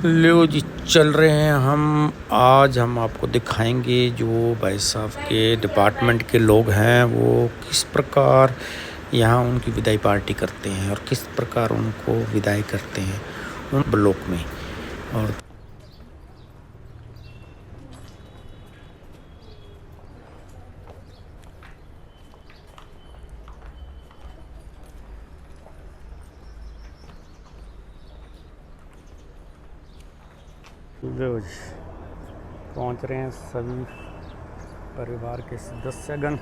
लो जी, चल रहे हैं आज हम आपको दिखाएंगे जो भाई साहब के डिपार्टमेंट के लोग हैं वो किस प्रकार यहाँ उनकी विदाई पार्टी करते हैं और किस प्रकार उनको विदाई करते हैं उन ब्लॉक में। और लो जी, पहुँच रहे हैं सभी परिवार के सदस्यगण।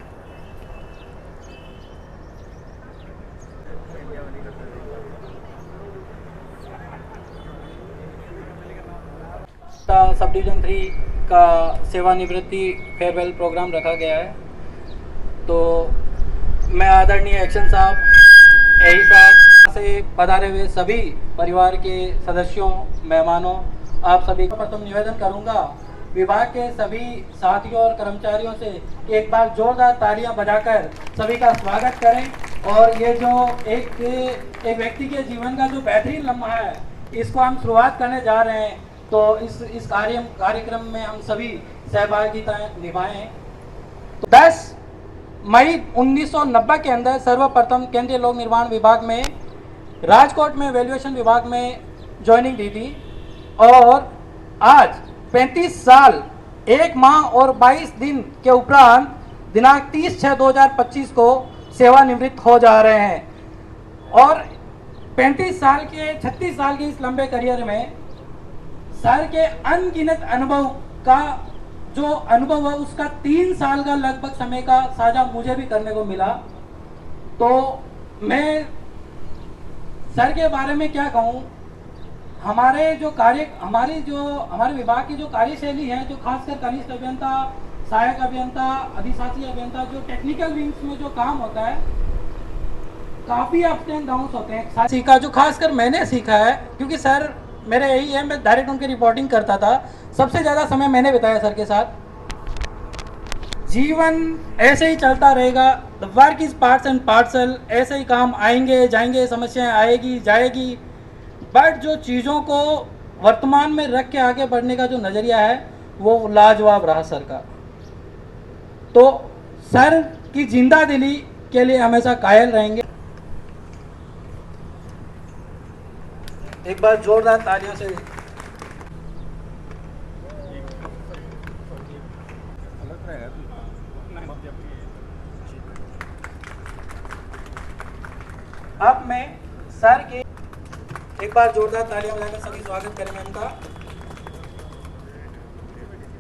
सब डिवीज़न 3 का सेवानिवृत्ति फेयरवेल प्रोग्राम रखा गया है। तो मैं आदरणीय एक्शन साहब, एई साहब से पधारे हुए सभी परिवार के सदस्यों, मेहमानों, आप सभी को प्रथम निवेदन करूंगा विभाग के सभी साथियों और कर्मचारियों से कि एक बार जोरदार तालियां बजाकर सभी का स्वागत करें। और ये जो एक व्यक्ति के जीवन का जो बेहतरीन लम्हा है, इसको हम शुरुआत करने जा रहे हैं। तो इस कार्यक्रम में हम सभी सहभागिता निभाएं। तो 10 मई 1990 के अंदर सर्वप्रथम केंद्रीय लोक निर्माण विभाग में राजकोट में वैल्यूएशन विभाग में ज्वाइनिंग दी थी और आज 35 साल 1 माह और 22 दिन के उपरांत दिनांक 30/6/2025 को सेवानिवृत्त हो जा रहे हैं। और 35 साल के 36 साल के इस लंबे करियर में सर के अनगिनत अनुभव का जो अनुभव है उसका 3 साल का लगभग समय का साझा मुझे भी करने को मिला। तो मैं सर के बारे में क्या कहूँ, हमारे विभाग की जो कार्यशैली है, जो खासकर कनिष्ठ अभियंता, सहायक अभियंता, अधिशासी अभियंता, जो टेक्निकल विंग्स में जो काम होता है, काफी अप्स एंड डाउन्स होते हैं। सीखा जो खासकर मैंने सीखा है, क्योंकि सर मेरे यही है, मैं डायरेक्ट उनकी रिपोर्टिंग करता था। सबसे ज़्यादा समय मैंने बिताया सर के साथ। जीवन ऐसे ही चलता रहेगा, the work is parts and parcel, ऐसे ही काम आएंगे जाएंगे, समस्याएं आएगी जाएगी, बट जो चीज़ों को वर्तमान में रख के आगे बढ़ने का जो नज़रिया है वो लाजवाब रहा सर का। तो सर की जिंदा दिली के लिए हमेशा कायल रहेंगे। एक बार जोरदार तालियों से अब मैं सर के एक बार जोरदार तालियां बजाकर सभी स्वागत करें मैम का।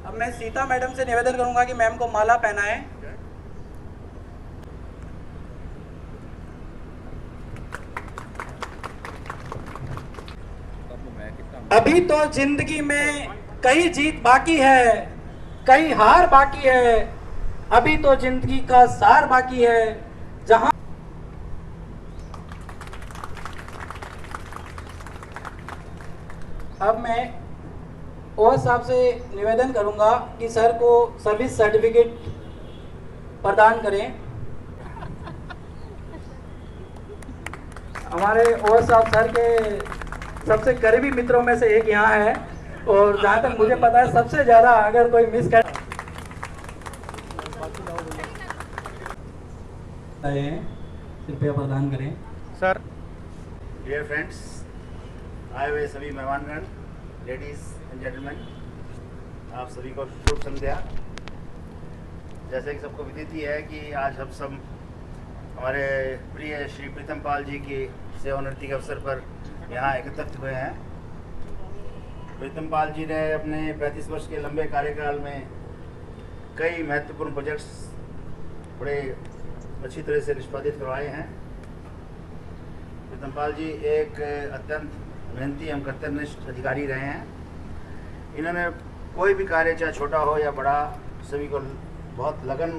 अब मैं सीता मैडम से निवेदन करूंगा कि मैम को माला पहनाएं। अभी तो जिंदगी में कई जीत बाकी है, कई हार बाकी है, अभी तो जिंदगी का सार बाकी है। जहां अब मैं ओएस साहब से निवेदन करूंगा कि सर को सर्विस सर्टिफिकेट प्रदान करें। हमारे ओएस साहब सर के सबसे करीबी मित्रों में से एक यहाँ है और जहाँ तक मुझे पता है सबसे ज़्यादा अगर कोई मिस कर कृपया प्रदान करें सर। डियर फ्रेंड्स, आए हुए सभी मेहमानगण, लेडीज़ एंड जेंटलमैन, आप सभी को शुभ संध्या। जैसे कि सबको विदित ही है कि आज हम सब हमारे प्रिय श्री प्रीतम पाल जी की सेवानिवृत्ति के अवसर पर यहाँ एकत्रित हुए हैं। प्रीतम पाल जी ने अपने 35 वर्ष के लंबे कार्यकाल में कई महत्वपूर्ण प्रोजेक्ट्स बड़े अच्छी तरह से निष्पादित करवाए हैं। प्रीतम पाल जी एक अत्यंत मेहनती एवं कर्तव्यनिष्ठ अधिकारी रहे हैं। इन्होंने कोई भी कार्य चाहे छोटा हो या बड़ा, सभी को बहुत लगन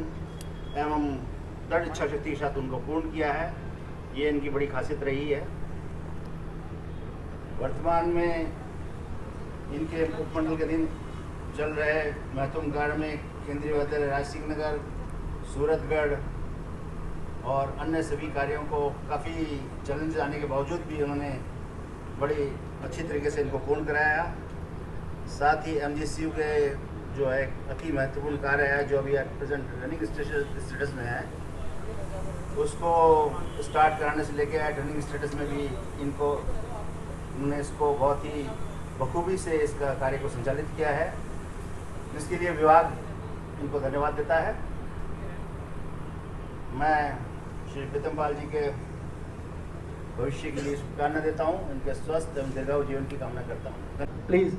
एवं दृढ़ इच्छा शक्ति के साथ उनको पूर्ण किया है। ये इनकी बड़ी खासियत रही है। वर्तमान में इनके उपमंडल के दिन चल रहे महत्वपूर्ण कार्य में केंद्रीय विद्यालय राज सिंह नगर, सूरतगढ़ और अन्य सभी कार्यों को काफ़ी चैलेंज आने के बावजूद भी उन्होंने बड़ी अच्छी तरीके से इनको पूर्ण कराया। साथ ही MGCU के जो है अति महत्वपूर्ण कार्य है जो अभी प्रेजेंट रनिंग स्टेटस में है, उसको स्टार्ट कराने से लेके रनिंग स्टेटस में भी इन्होंने इसको बहुत ही बखूबी से इसका कार्य को संचालित किया है, जिसके लिए विभाग इनको धन्यवाद देता है। मैं श्री प्रीतम पाल जी के भविष्य के लिए शुभकामना देता हूँ, इनके स्वस्थ एवं दीर्घायु जीवन की कामना करता हूँ। प्लीज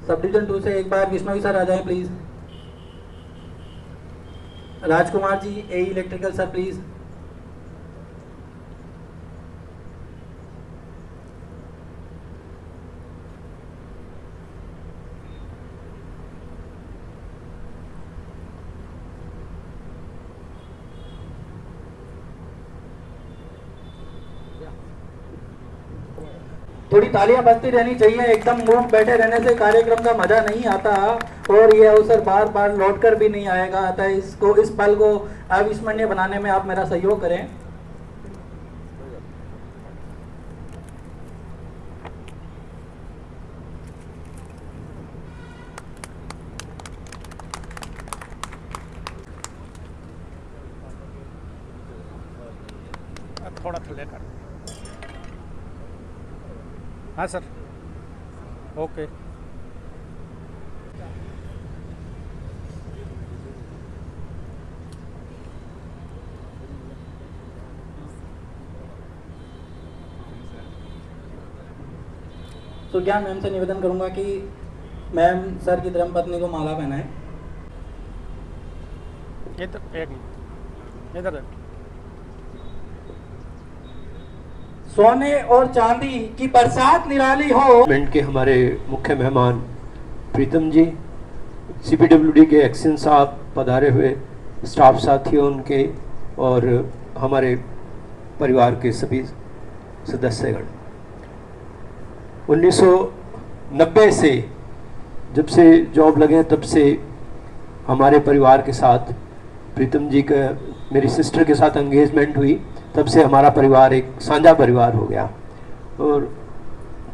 सब डिवीजन 2 से एक बार विष्णु सर आ जाएं please. Rajkumar ji AE electrical sir please. थोड़ी तालियां बजती रहनी चाहिए, एकदम मूव बैठे रहने से कार्यक्रम का मजा नहीं आता और ये अवसर बार बार लौट कर भी नहीं आएगा। अतः इस पल को अविस्मरणीय बनाने में आप मेरा सहयोग करें। थोड़ा थल्ले कर। हाँ सर, ओके। तो क्या मैम से निवेदन करूंगा कि मैम सर की धर्मपत्नी को माला पहनाएं। इधर एक मिनट, इधर सोने और चांदी की बरसात निराली हो। के हमारे मुख्य मेहमान प्रीतम जी, CPWD के एक्शन साहब, पधारे हुए स्टाफ साथियों उनके और हमारे परिवार के सभी सदस्यगण। 1990 से जब से जॉब लगे तब से हमारे परिवार के साथ प्रीतम जी का, मेरी सिस्टर के साथ एंगेजमेंट हुई, तब से हमारा परिवार एक साझा परिवार हो गया और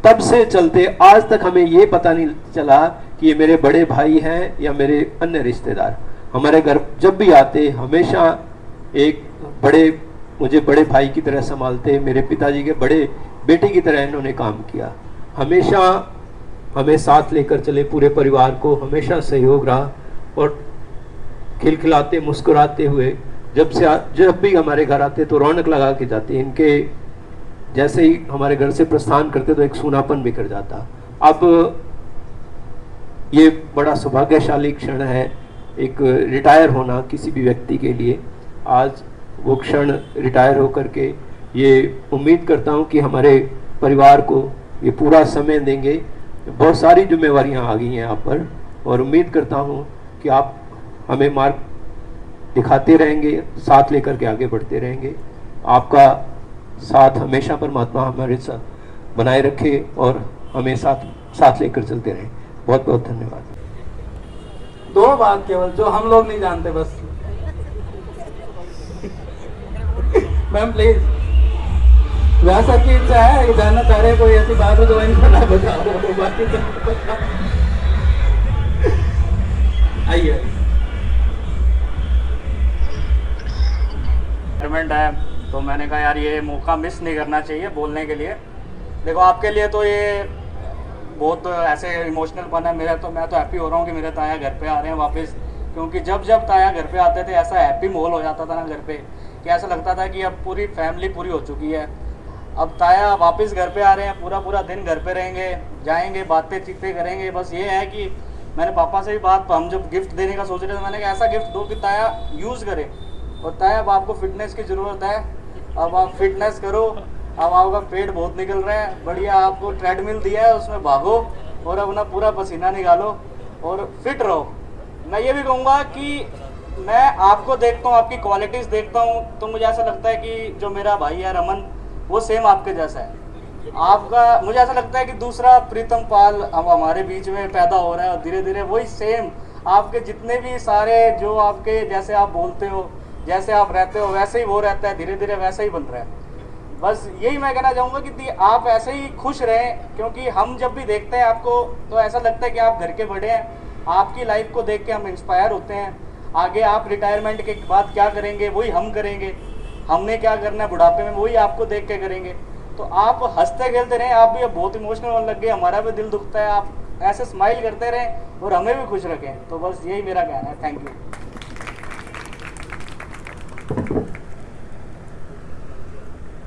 तब से चलते आज तक हमें ये पता नहीं चला कि ये मेरे बड़े भाई हैं या मेरे अन्य रिश्तेदार। हमारे घर जब भी आते हमेशा एक मुझे बड़े भाई की तरह संभालते, मेरे पिताजी के बड़े बेटे की तरह इन्होंने काम किया, हमेशा हमें साथ लेकर चले, पूरे परिवार को हमेशा सहयोग रहा और खिलखिलाते मुस्कुराते हुए जब भी हमारे घर आते तो रौनक लगा के जाते। इनके जैसे ही हमारे घर से प्रस्थान करते तो एक सूनापन बिखर जाता। अब ये बड़ा सौभाग्यशाली क्षण है एक रिटायर होना किसी भी व्यक्ति के लिए। आज वो क्षण रिटायर होकर के ये उम्मीद करता हूँ कि हमारे परिवार को ये पूरा समय देंगे। बहुत सारी जिम्मेवारियाँ आ गई हैं आप पर और उम्मीद करता हूँ कि आप हमें मार्ग दिखाते रहेंगे, साथ लेकर के आगे बढ़ते रहेंगे। आपका साथ हमेशा परमात्मा हमारे साथ बनाए रखे और हमें साथ लेकर चलते रहें। बहुत बहुत धन्यवाद। 2 बात केवल जो हम लोग नहीं जानते बस। मैम प्लीज, वैसा की इच्छा है कि जानना चाह रहे कोई ऐसी बात हो जो इनको ना बताओ। आइए। है तो मैंने कहा यार ये मौका मिस नहीं करना चाहिए बोलने के लिए। देखो आपके लिए तो ये बहुत ऐसे इमोशनल पन है मेरा, तो मैं तो हैप्पी हो रहा हूँ कि मेरे ताया घर पे आ रहे हैं वापस, क्योंकि जब जब ताया घर पे आते थे ऐसा हैप्पी माहौल हो जाता था ना घर पे कि ऐसा लगता था कि अब पूरी फैमिली पूरी हो चुकी है। अब ताया वापस घर पे आ रहे हैं, पूरा पूरा दिन घर पे रहेंगे, जाएंगे, बातें चीतें करेंगे। बस ये है कि मैंने पापा से भी बात, हम जब गिफ्ट देने का सोच रहे थे मैंने कहा ऐसा गिफ्ट दो कि ताया यूज़ करे। और ताया अब आपको फिटनेस की ज़रूरत है, अब आप फिटनेस करो, अब आपका पेट बहुत निकल रहा है, बढ़िया आपको ट्रेडमिल दिया है उसमें भागो और अपना पूरा पसीना निकालो और फिट रहो। मैं ये भी कहूँगा कि मैं आपको देखता हूँ, आपकी क्वालिटीज़ देखता हूँ तो मुझे ऐसा लगता है कि जो मेरा भाई है रमन वो सेम आपके जैसा है। आपका मुझे ऐसा लगता है कि दूसरा प्रीतम पाल अब हमारे बीच में पैदा हो रहा है और धीरे धीरे वही सेम आपके जितने भी सारे जो आपके जैसे आप बोलते हो, जैसे आप रहते हो वैसे ही वो रहता है, धीरे धीरे वैसे ही बन रहा है। बस यही मैं कहना चाहूँगा कि आप ऐसे ही खुश रहें, क्योंकि हम जब भी देखते हैं आपको तो ऐसा लगता है कि आप घर के बड़े हैं। आपकी लाइफ को देख के हम इंस्पायर होते हैं। आगे आप रिटायरमेंट के बाद क्या करेंगे वही हम करेंगे, हमने क्या करना है बुढ़ापे में वही आपको देख के करेंगे। तो आप हंसते खेलते रहें। आप भी अब बहुत इमोशनल होने लग गए, हमारा भी दिल दुखता है। आप ऐसे स्माइल करते रहें और हमें भी खुश रखें। तो बस यही मेरा कहना है। Thank you.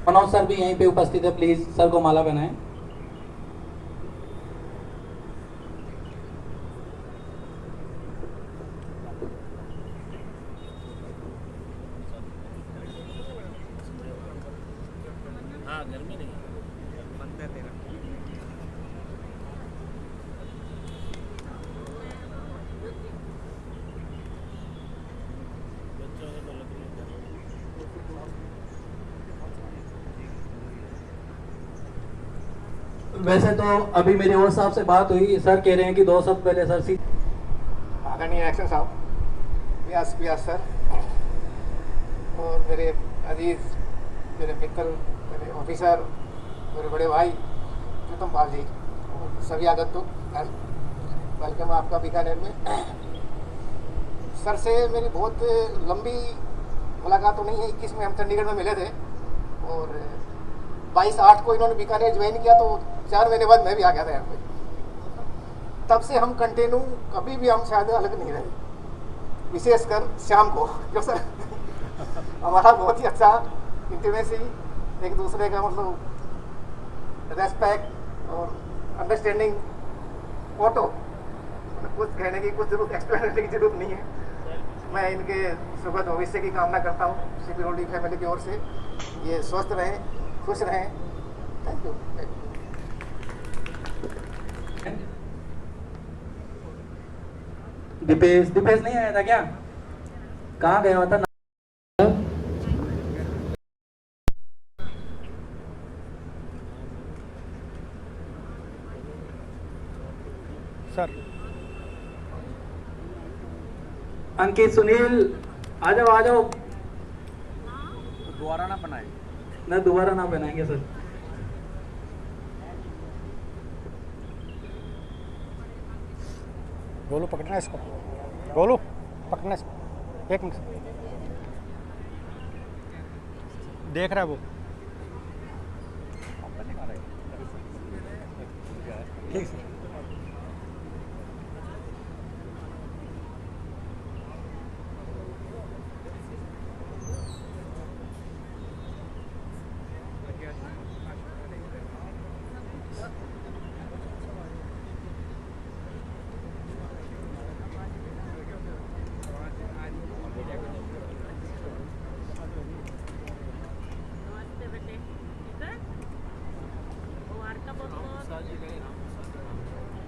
मनोज सर भी यहीं पे उपस्थित है, प्लीज सर को माला पहनाएं। वैसे तो अभी मेरे और साहब से बात हुई, सर कह रहे हैं कि 2 शब्द पहले सर सी आदरणीय एक्शन साहब, व्यास सर और मेरे अजीज, मेरे मित्र, मेरे ऑफिसर, मेरे बड़े भाई प्रीतम पाल जी और सभी आगंतुक, वेलकम आपका बीकानेर में। सर से मेरी बहुत लंबी मुलाकात तो नहीं है। 21 में हम चंडीगढ़ में मिले थे और 22/8 को इन्होंने बीकानेर ज्वाइन किया, तो 4 महीने बाद मैं भी आ गया था यहाँ पे। तब से हम कंटिन्यू, कभी भी हम शायद अलग नहीं रहे, विशेषकर शाम को, जो सर हमारा बहुत ही अच्छा इंटीमेसी, एक दूसरे का मतलब रेस्पेक्ट और अंडरस्टैंडिंग फोटो, कुछ कहने की, कुछ जरूरत एक्सप्लेन करने की जरूरत नहीं है। मैं इनके सुखद भविष्य की कामना करता हूँ सिक्योरिटी फैमिली की ओर से। ये स्वस्थ रहें, खुश रहें। Thank you. दीपेश नहीं आया था क्या? कहाँ गया हुआ था? सर अंकित, सुनील, आ जाओ। दोबारा ना बनाए ना, दोबारा ना बनाएंगे सर। गोलू पकड़ना इसको, गोलू पकड़ना इसको, 1 मिनट देख रहा है वो। ठीक सर।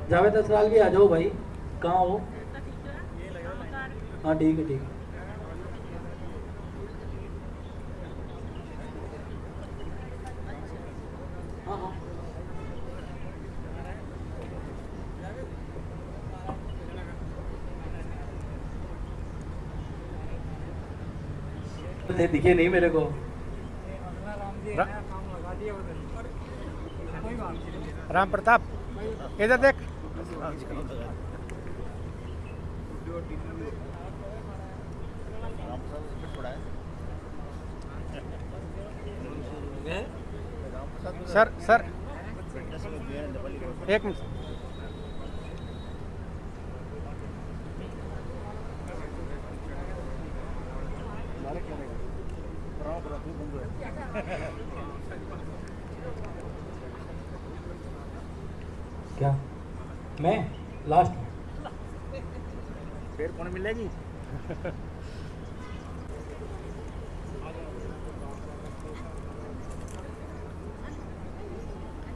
जावेद असराल भी आ जाओ भाई, कहाँ हो? हाँ ठीक है। हाँ दिखे नहीं मेरे को। राम प्रताप इधर देख। Sir 1 minute. क्या मैं लास्ट फिर कौन मिलेगी?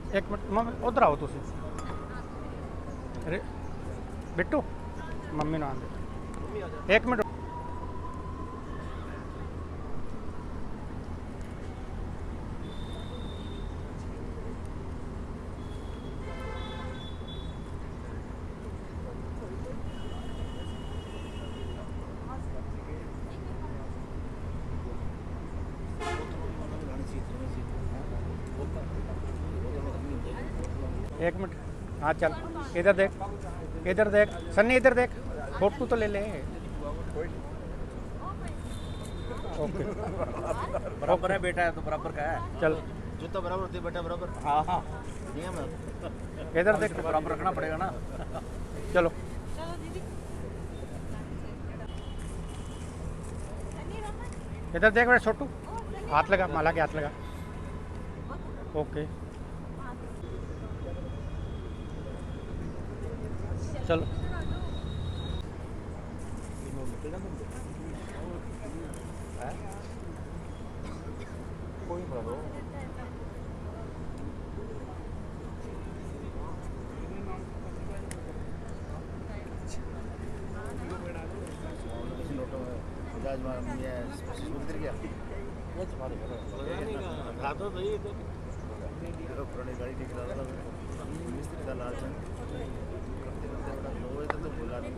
एक मिनट मम्मी उधर आओ तुम। अरे बिट्टू मम्मी ना आंदे 1 मिनट। एक मिनट, हाँ चल इधर देख, इधर देख सन्नी, इधर देख, फोटो तो ले ले। ओके बराबर है बेटा, है तो बराबर का है। चल जूता बराबर होती है बेटा, बराबर। हाँ हाँ नियम है, इधर देख, बराबर रखना पड़ेगा ना। चलो इधर देख बेटा छोटू, हाथ लगा, माला के हाथ लगा। ओके चलो पुरानी गाड़ी निकला था मिस्त्री का लाल चंद करते करते बड़ा लो है तो बोला नहीं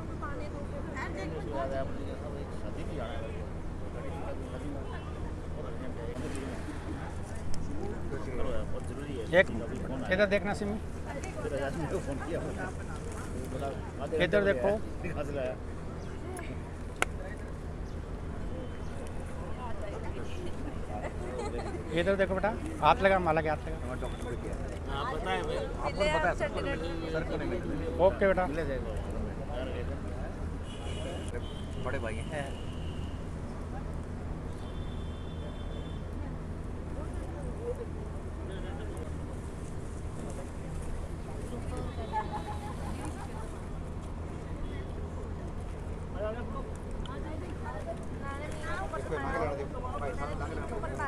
उसको याद आया मुझे जैसा एक शादी भी आना है गाड़ी निकला तो शादी में और बहुत जरूरी है। एक इधर देखना सिमी, फिर आज मेरे को फोन किया बोला इधर देखो, कहाँ से लाया। इधर देखो बेटा, हाथ लगा, माला के हाथ लगा। हाँ बताए भाई, आपको बताया सर को नहीं मिले। ओके बेटा, मिले जाएगा बड़े भाई हैं।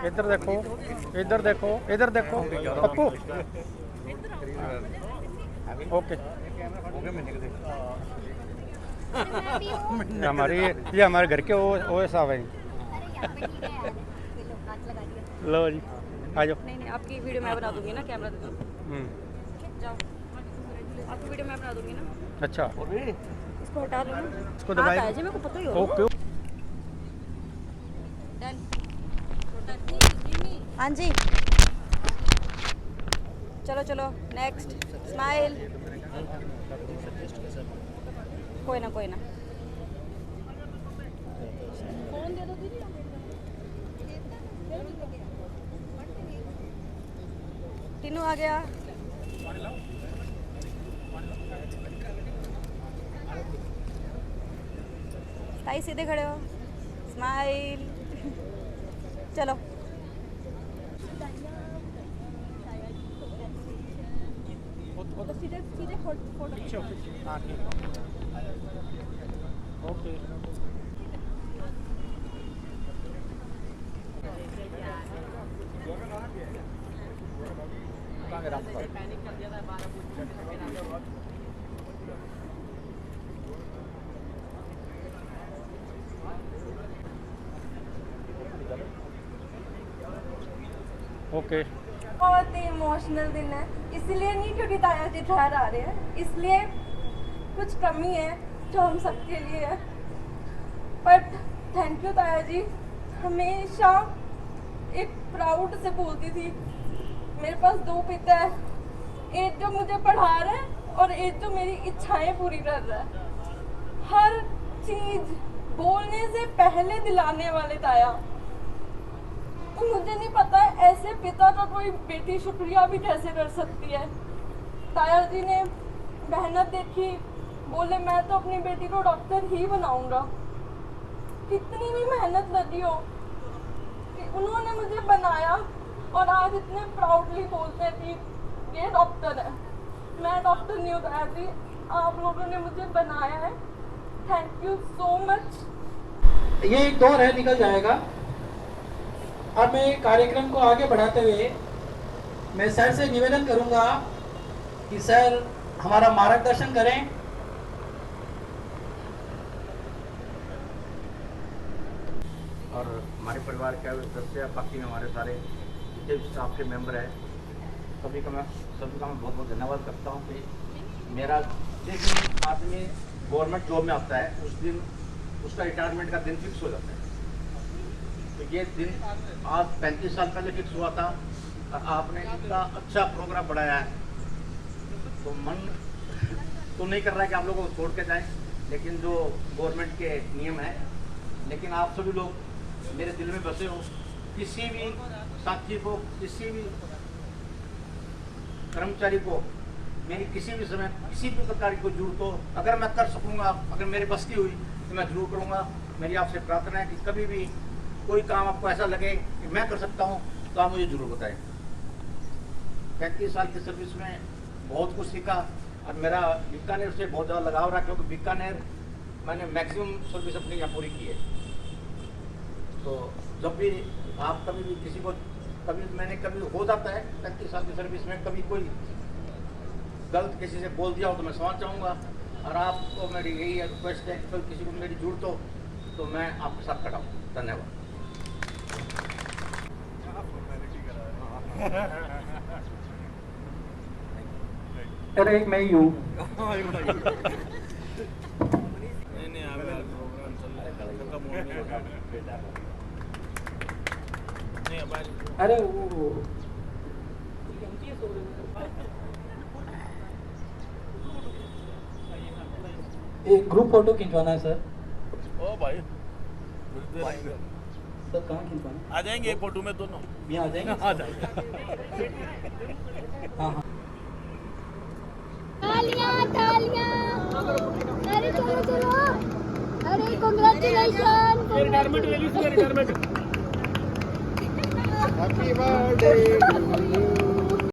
इधर देखो, इधर देखो, इधर देखो पप्पू। ओके ये हमारे घर के वो साहब हैं। लो जी आ जाओ। नहीं आपकी वीडियो मैं बना दूंगी ना, कैमरा दे दो। जाओ, आपकी वीडियो मैं बना दूंगी ना। अच्छा इसको हटा लो, इसको दबाइए। आता है जी, मेरे को पता ही होगा। Okay done. हाँ जी चलो चलो नेक्स्ट स्माइल। कोई ना कोई ना, फोन दे दो दीदी। टीनू आ गया। ताई सीधे खड़े हो, स्माइल। चलो सीधे सीधे फोटो। हाँ ठीक है ओके। ओके बहुत ही इमोशनल दिन है, इसलिए नहीं क्योंकि ताया जी ठहर आ रहे हैं, इसलिए कुछ कमी है जो हम सबके लिए है। बट थैंक यू ताया जी, हमेशा एक प्राउड से बोलती थी। मेरे पास दो पिता है, एक जो मुझे पढ़ा रहा है और एक जो मेरी इच्छाएं पूरी कर रहा है। हर चीज बोलने से पहले दिलाने वाले ताया। तो मुझे नहीं पता है ऐसे पिता का कोई बेटी शुक्रिया भी कैसे कर सकती है। ताया जी ने मेहनत देखी, बोले मैं तो अपनी बेटी को डॉक्टर ही बनाऊंगा। कितनी भी मेहनत लगी हो कि उन्होंने मुझे बनाया और आज इतने प्राउडली बोलते हैं कि ये डॉक्टर है। मैं डॉक्टर नहीं हूँ ताया जी, आप लोगों ने मुझे बनाया है। Thank you so much. ये एक दौर है, निकल जाएगा। अब मैं कार्यक्रम को आगे बढ़ाते हुए मैं सर से निवेदन करूंगा कि सर हमारा मार्गदर्शन करें। और हमारे परिवार के सदस्य, बाकी में हमारे सारे जितने स्टाफ के मेंबर हैं, सभी का मैं बहुत बहुत धन्यवाद करता हूँ कि मेरा जिस दिन आदमी गवर्नमेंट जॉब में आता है उस दिन उसका रिटायरमेंट का दिन फिक्स हो जाता है। तो ये दिन आज 35 साल पहले फिक्स हुआ था और आपने इतना अच्छा प्रोग्राम बढ़ाया है। तो मन तो नहीं कर रहा है कि आप लोगों को छोड़ के जाएं, लेकिन जो गवर्नमेंट के नियम है। लेकिन आप सभी लोग मेरे दिल में बसे हो। किसी भी साथी को, किसी भी कर्मचारी को मेरी किसी भी समय किसी भी प्रकार की कोई जरूरत हो, अगर मैं कर सकूंगा, अगर मेरे बस की हुई तो मैं जरूर करूंगा। मेरी आपसे प्रार्थना है कि कभी भी कोई काम आपको ऐसा लगे कि मैं कर सकता हूं तो आप मुझे जरूर बताएं। 35 साल की सर्विस में बहुत कुछ सीखा और मेरा बीकानेर से बहुत ज़्यादा लगाव रहा, क्योंकि बीकानेर मैंने मैक्सिमम सर्विस अपनी यहाँ पूरी की है। तो जब भी आप कभी भी किसी को, कभी हो जाता है 35 साल की सर्विस में, कभी कोई गलत किसी से बोल दिया हो तो मैं क्षमा चाहूँगा। और आपको मेरी यही रिक्वेस्ट है कि कोई किसी को मेरी जरूरत हो तो मैं आपके साथ खड़ा हूँ। धन्यवाद। अरे एक मैं ही हूँ। अरे वो एक ग्रुप फोटो खिंचवाना है सर। ओ भाई सर कहाँ खिंचवाना? आ जाएंगे एक फोटो में दोनों। यहाँ आ जाएंगे? आ जाएंगे। हाँ हाँ। तालियां तालियां, अरे चलो चलो, अरे कांग्रेचुलेशन। Happy birthday.